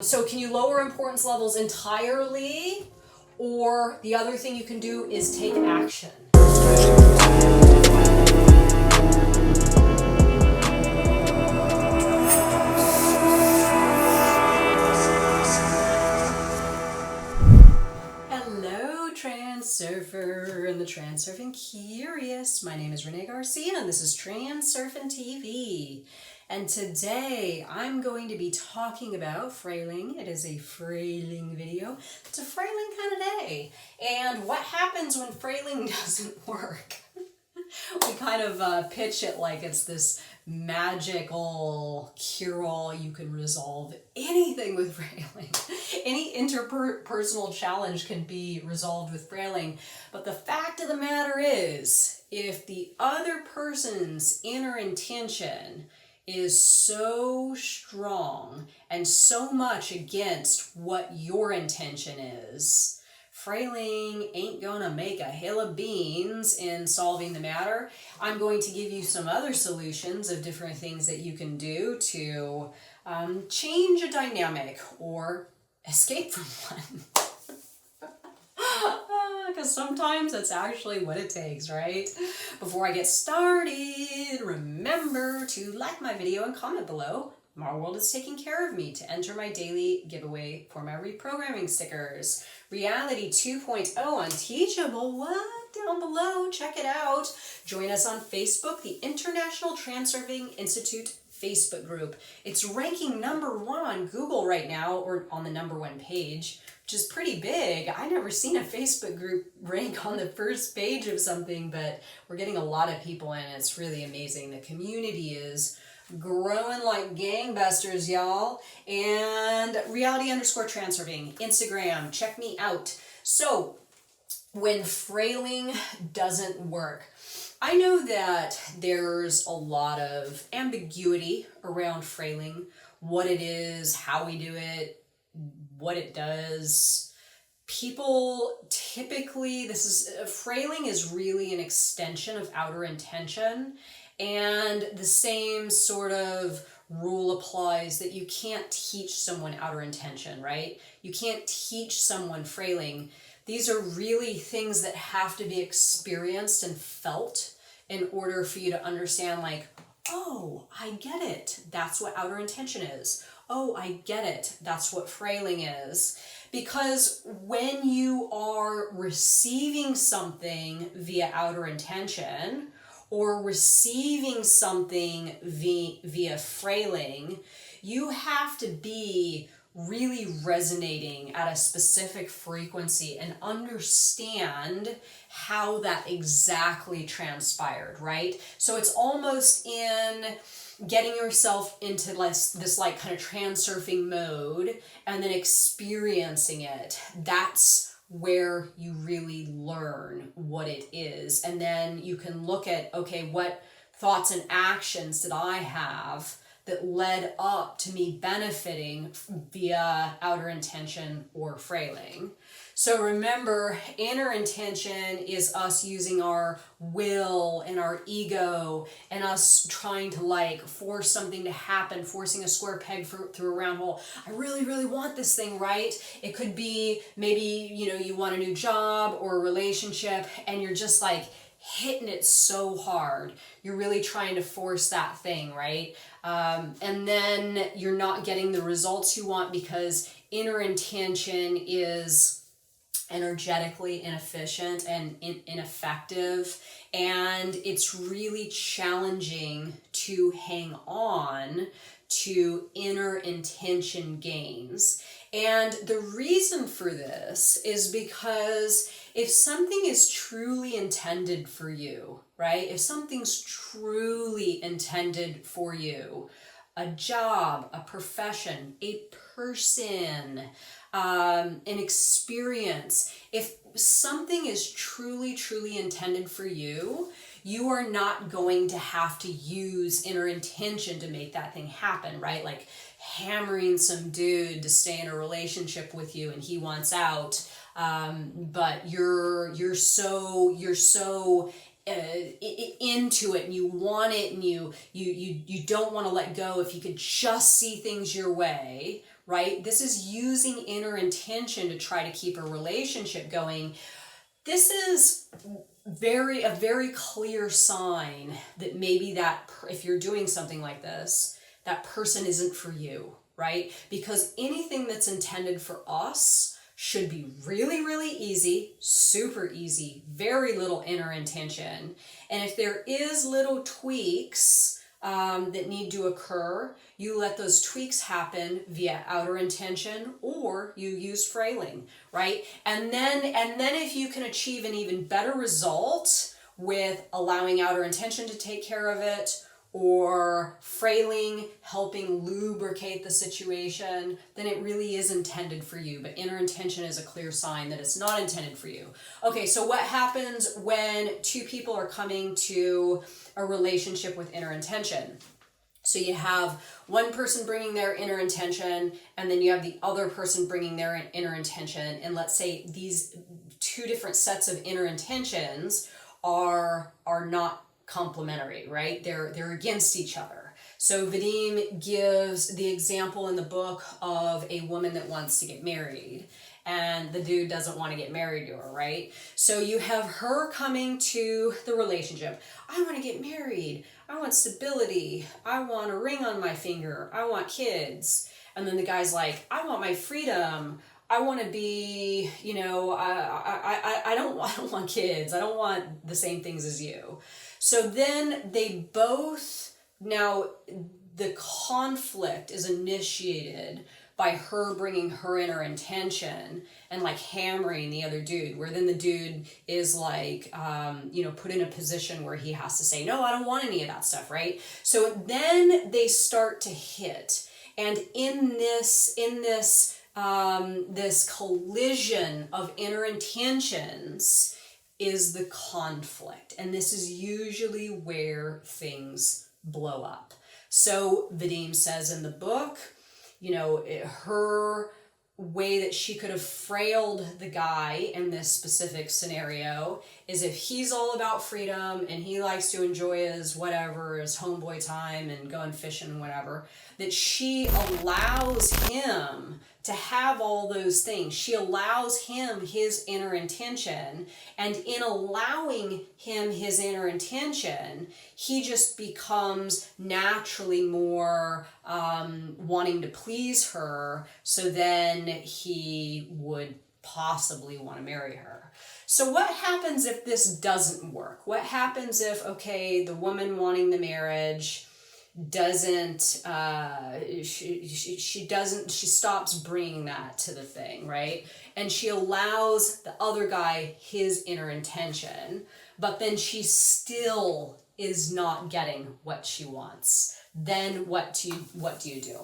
So can you lower importance levels entirely? Or the other thing you can do is take action. Hello, Transurfer and the Transurfing Curious. My name is Renee Garcia and this is TransurfingTV. And today I'm going to be talking about frailing. It is a frailing video. It's a frailing kind of day. And what happens when frailing doesn't work? We kind of pitch it like it's this magical cure-all. You can resolve anything with frailing. Any interpersonal challenge can be resolved with frailing. But the fact of the matter is, if the other person's inner intention is so strong and so much against what your intention is, frailing ain't gonna make a hill of beans in solving the matter. I'm going to give you some other solutions of different things that you can do to change a dynamic or escape from one. Because sometimes that's actually what it takes, right? Before I get started, remember to like my video and comment below. My world is taking care of me to enter my daily giveaway for my reprogramming stickers. Reality 2.0 on Teachable. What? Down below. Check it out. Join us on Facebook, the International Transurfing Institute Facebook group. It's ranking #1 on Google right now, or on the #1 page, which is pretty big. I never seen a Facebook group rank on the first page of something, but we're getting a lot of people in. It's really amazing. The community is growing like gangbusters, y'all. And reality_transurfing, Instagram, check me out. So, when frailing doesn't work, I know that there's a lot of ambiguity around frailing, what it is, how we do it, what it does. People typically, frailing is really an extension of outer intention, and the same sort of rule applies that you can't teach someone outer intention, right? You can't teach someone frailing. These are really things that have to be experienced and felt in order for you to understand, like, oh, I get it. That's what outer intention is. Oh, I get it. That's what frailing is. Because when you are receiving something via outer intention or receiving something via frailing, you have to be really resonating at a specific frequency and understand how that exactly transpired, right? So it's almost in getting yourself into this like kind of transurfing mode and then experiencing it. That's where you really learn what it is. And then you can look at, okay, what thoughts and actions did I have that led up to me benefiting via outer intention or frailing. So remember, inner intention is us using our will and our ego and us trying to like force something to happen, forcing a square peg through a round hole. I really, really want this thing, right? It could be maybe, you want a new job or a relationship and you're just like hitting it so hard. You're really trying to force that thing, right? And then you're not getting the results you want because inner intention is energetically inefficient and ineffective, and it's really challenging to hang on to inner intention gains. And the reason for this is because if something is truly intended for you, right? If something's truly intended for you, a job, a profession, a person, an experience, if something is truly, truly intended for you, you are not going to have to use inner intention to make that thing happen, right? Like hammering some dude to stay in a relationship with you and he wants out, but you're so into it and you want it and you don't want to let go if you could just see things your way, right? This is using inner intention to try to keep a relationship going. This is a very clear sign that maybe if you're doing something like this, that person isn't for you, right? Because anything that's intended for us should be really easy, super easy, very little inner intention. And if there is little tweaks that need to occur, you let those tweaks happen via outer intention, or you use frailing, right? And then if you can achieve an even better result with allowing outer intention to take care of it, or frailing helping lubricate the situation, then it really is intended for you. But inner intention is a clear sign that it's not intended for you. Okay, so what happens when two people are coming to a relationship with inner intention? So you have one person bringing their inner intention, and then you have the other person bringing their inner intention. And let's say these two different sets of inner intentions are not complementary, right? They're against each other. So Vadim gives the example in the book of a woman that wants to get married, and the dude doesn't want to get married to her, right? So you have her coming to the relationship. I want to get married. I want stability. I want a ring on my finger. I want kids. And then the guy's like, I want my freedom. I want to be, I don't want kids. I don't want the same things as you. So then they both, now the conflict is initiated by her bringing her inner intention and like hammering the other dude, where then the dude is like, put in a position where he has to say, no, I don't want any of that stuff, right? So then they start to hit. And in this collision of inner intentions is the conflict. And this is usually where things blow up. So Vadim says in the book, her way that she could have frailed the guy in this specific scenario is if he's all about freedom and he likes to enjoy his homeboy time and going fishing and whatever, that she allows him to have all those things. She allows him his inner intention, and in allowing him his inner intention, he just becomes naturally more wanting to please her, so then he would possibly want to marry her. So what happens if this doesn't work? What happens if, the woman wanting the marriage doesn't, she stops bringing that to the thing, right? And she allows the other guy his inner intention, but then she still is not getting what she wants. Then what do you do?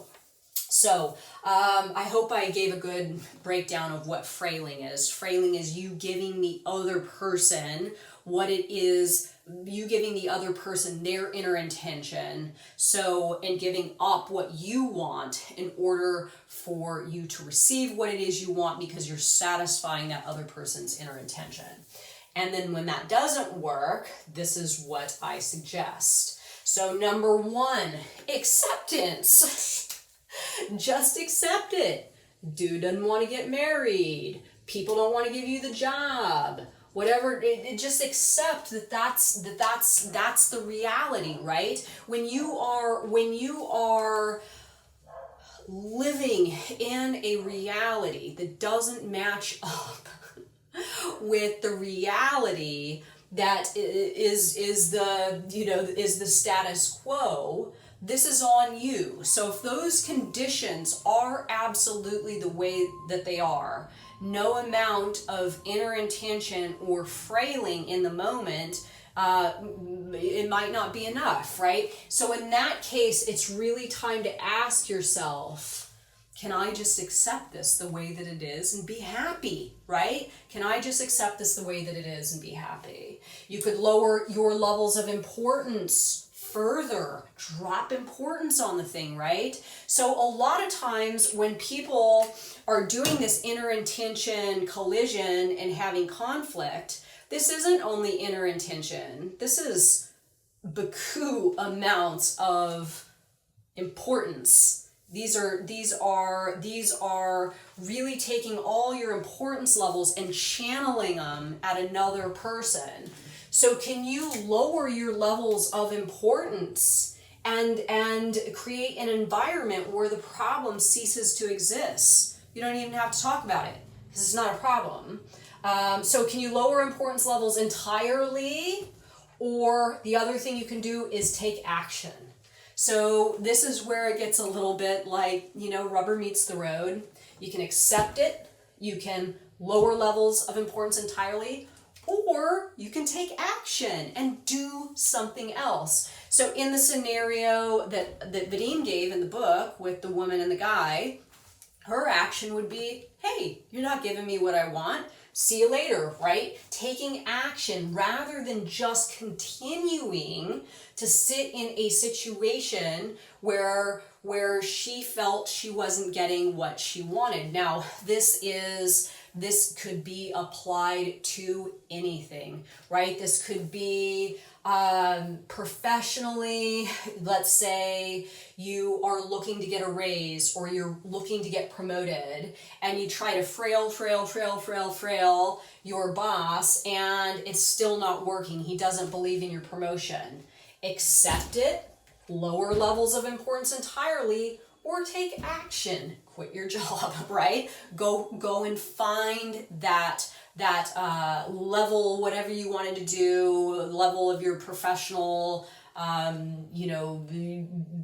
So I hope I gave a good breakdown of what frailing is. Frailing is you giving the other person what it is, you giving the other person their inner intention, and giving up what you want in order for you to receive what it is you want, because you're satisfying that other person's inner intention. And then when that doesn't work, this is what I suggest. So number one, acceptance. Just accept it. Dude doesn't want to get married. People don't want to give you the job. Whatever, just accept that's the reality, right? When you are living in a reality that doesn't match up with the reality that is the status quo, this is on you. So if those conditions are absolutely the way that they are, no amount of inner intention or frailing in the moment, it might not be enough, right? So in that case, it's really time to ask yourself, can I just accept this the way that it is and be happy, right? Can I just accept this the way that it is and be happy? You could lower your levels of importance further, drop importance on the thing, right? So a lot of times when people are doing this inner intention collision and having conflict, this isn't only inner intention. This is beaucoup amounts of importance These are really taking all your importance levels and channeling them at another person. So can you lower your levels of importance and create an environment where the problem ceases to exist? You don't even have to talk about it because it's not a problem. So can you lower importance levels entirely? Or the other thing you can do is take action. So this is where it gets a little bit like, rubber meets the road. You can accept it. You can lower levels of importance entirely, or you can take action and do something else. So in the scenario that Vadim gave in the book with the woman and the guy, her action would be, hey, you're not giving me what I want. See you later, right? Taking action rather than just continuing to sit in a situation where she felt she wasn't getting what she wanted. Now, this could be applied to anything, right? This could be professionally. Let's say you are looking to get a raise or you're looking to get promoted and you try to frail your boss and it's still not working. He doesn't believe in your promotion. Accept it, lower levels of importance entirely, or take action. Quit your job, right? Go and find that level, whatever you wanted to do, level of your professional,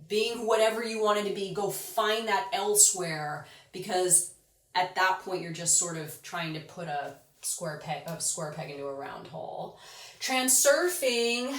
being whatever you wanted to be. Go find that elsewhere, because at that point you're just sort of trying to put a square peg into a round hole. Transurfing,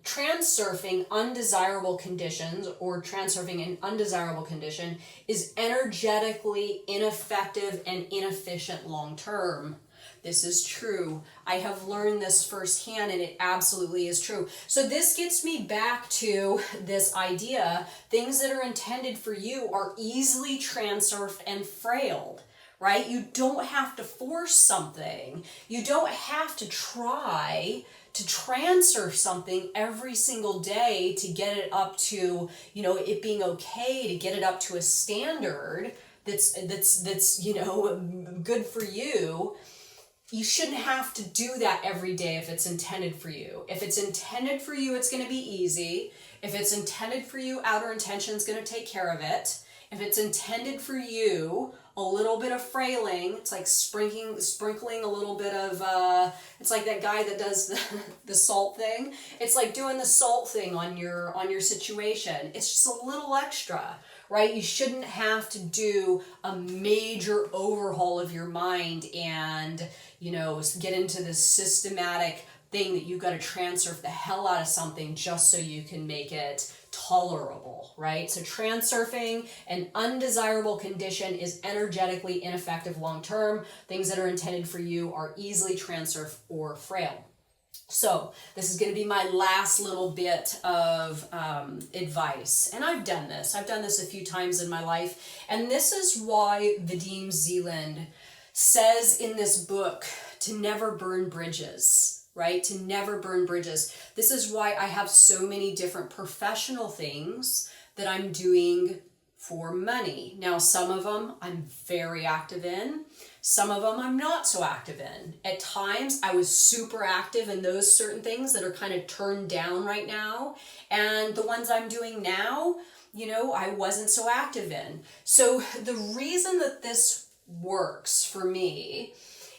transurfing undesirable conditions, or transurfing an undesirable condition, is energetically ineffective and inefficient long term. This is true. I have learned this firsthand, and it absolutely is true. So this gets me back to this idea: things that are intended for you are easily transurfed and frailed. Right? You don't have to force something. You don't have to try to transurf something every single day to get it up to, it being okay, to get it up to a standard that's good for you. You shouldn't have to do that every day if it's intended for you. If it's intended for you, it's going to be easy. If it's intended for you, outer intention is going to take care of it. If it's intended for you, a little bit of frailing, it's like sprinkling a little bit of, it's like that guy that does the salt thing. It's like doing the salt thing on your situation. It's just a little extra, right? You shouldn't have to do a major overhaul of your mind and, get into this systematic thing that you've got to transurf the hell out of something just so you can make it tolerable, right? So transurfing an undesirable condition is energetically ineffective long term. Things that are intended for you are easily transurfed or frail. So this is going to be my last little bit of advice. And I've done this a few times in my life. And this is why Vadim Zeland says in this book to never burn bridges. Right? To never burn bridges. This is why I have so many different professional things that I'm doing for money. Now, some of them I'm very active in. Some of them I'm not so active in. At times, I was super active in those certain things that are kind of turned down right now. And the ones I'm doing now, I wasn't so active in. So the reason that this works for me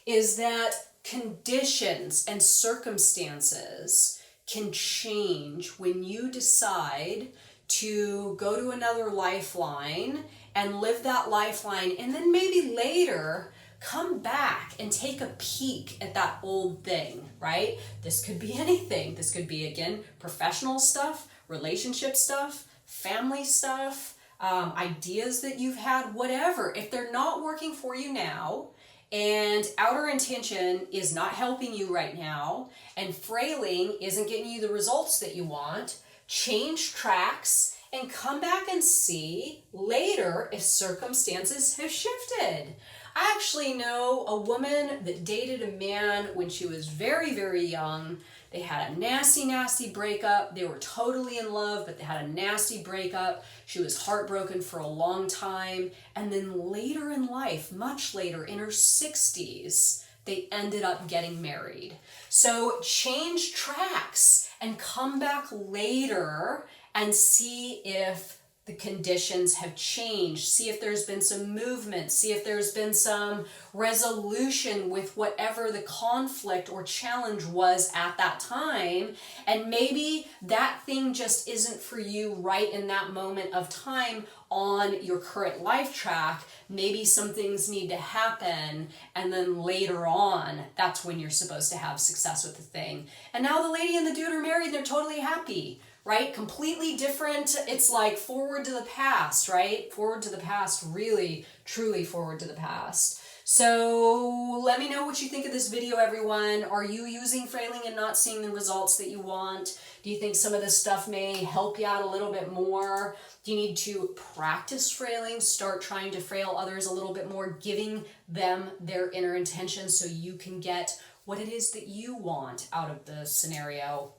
is that conditions and circumstances can change when you decide to go to another lifeline and live that lifeline, and then maybe later come back and take a peek at that old thing, right? This could be anything. This could be, again, professional stuff, relationship stuff, family stuff, ideas that you've had, whatever. If they're not working for you now, and outer intention is not helping you right now, and frailing isn't getting you the results that you want, change tracks and come back and see later if circumstances have shifted. I actually know a woman that dated a man when she was very, very young. They had a nasty, nasty breakup. They were totally in love, but they had a nasty breakup. She was heartbroken for a long time. And then later in life, much later, in her 60s, they ended up getting married. So change tracks and come back later and see if the conditions have changed. See if there's been some movement. See if there's been some resolution with whatever the conflict or challenge was at that time. And maybe that thing just isn't for you right in that moment of time on your current life track. Maybe some things need to happen, and then later on, that's when you're supposed to have success with the thing. And now the lady and the dude are married, they're totally happy. Right? Completely different. It's like forward to the past, right? Forward to the past, really, truly forward to the past. So let me know what you think of this video, everyone. Are you using Frailing and not seeing the results that you want? Do you think some of this stuff may help you out a little bit more? Do you need to practice Frailing, start trying to frail others a little bit more, giving them their inner intention so you can get what it is that you want out of the scenario?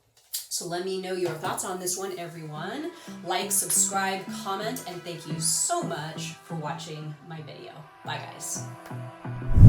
So let me know your thoughts on this one, everyone. Like, subscribe, comment, and thank you so much for watching my video. Bye, guys.